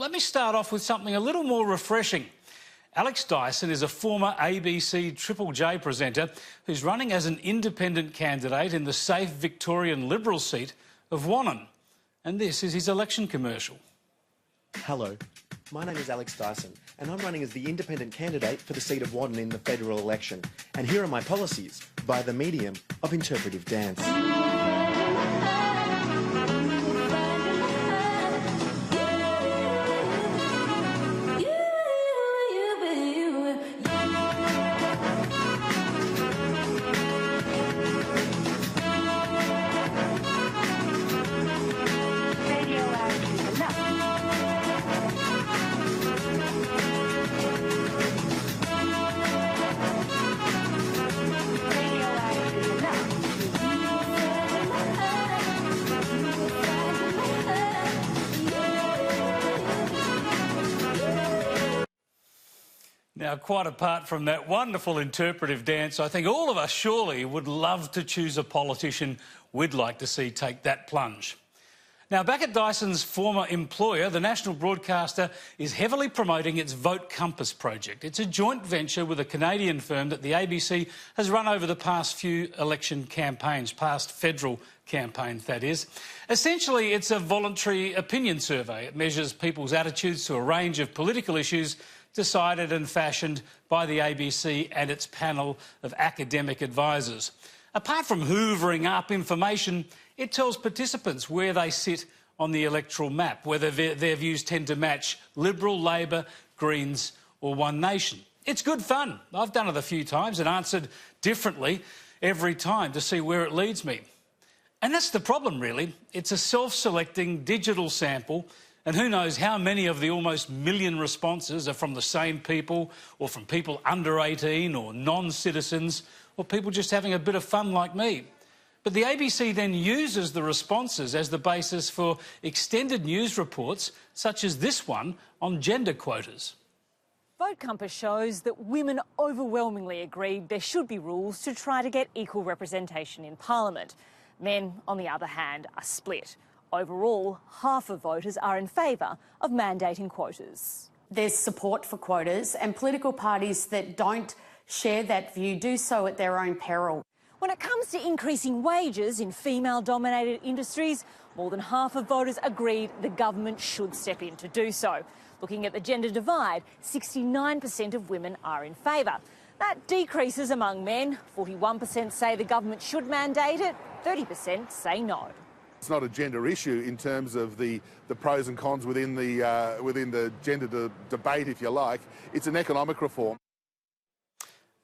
let me start off with something a little more refreshing. Alex Dyson is a former ABC Triple J presenter who's running as an independent candidate in the safe Victorian Liberal seat of Wannon. And this is his election commercial. Hello, my name is Alex Dyson and I'm running as the independent candidate for the seat of Wannon in the federal election. And here are my policies by the medium of interpretive dance. Now, quite apart from that wonderful interpretive dance, I think all of us surely would love to choose a politician we'd like to see take that plunge. Now, back at Dyson's former employer, the national broadcaster is heavily promoting its Vote Compass project. It's a joint venture with a Canadian firm that the ABC has run over the past few election campaigns, past federal campaigns, that is. Essentially, it's a voluntary opinion survey. It measures people's attitudes to a range of political issues decided and fashioned by the ABC and its panel of academic advisors. Apart from hoovering up information, it tells participants where they sit on the electoral map, whether their views tend to match Liberal, Labor, Greens or One Nation. It's good fun. I've done it a few times and answered differently every time to see where it leads me. And that's the problem, really. It's a self-selecting digital sample, and who knows how many of the almost million responses are from the same people or from people under 18 or non-citizens or people just having a bit of fun like me. But the ABC then uses the responses as the basis for extended news reports such as this one on gender quotas. Vote Compass shows that women overwhelmingly agreed there should be rules to try to get equal representation in Parliament. Men, on the other hand, are split. Overall, half of voters are in favour of mandating quotas. There's support for quotas, and political parties that don't share that view do so at their own peril. When it comes to increasing wages in female-dominated industries, more than half of voters agreed the government should step in to do so. Looking at the gender divide, 69% of women are in favour. That decreases among men. 41% say the government should mandate it, 30% say no. It's not a gender issue in terms of the pros and cons within the gender debate, if you like. It's an economic reform.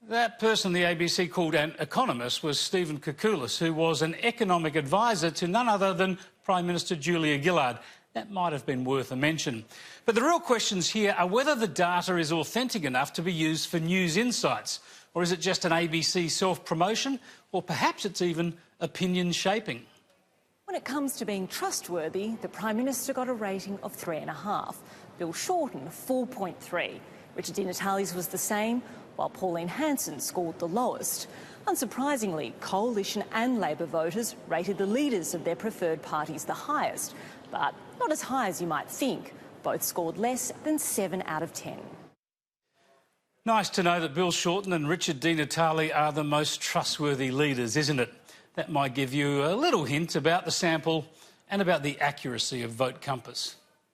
That person the ABC called an economist was Stephen Koukoulas, who was an economic advisor to none other than Prime Minister Julia Gillard. That might have been worth a mention. But the real questions here are whether the data is authentic enough to be used for news insights, or is it just an ABC self-promotion, or perhaps it's even opinion shaping. When it comes to being trustworthy, the Prime Minister got a rating of 3.5. Bill Shorten, 4.3. Richard Di Natale's was the same, while Pauline Hanson scored the lowest. Unsurprisingly, Coalition and Labor voters rated the leaders of their preferred parties the highest, but not as high as you might think. Both scored less than 7 out of 10. Nice to know that Bill Shorten and Richard Di Natale are the most trustworthy leaders, isn't it? That might give you a little hint about the sample and about the accuracy of Vote Compass.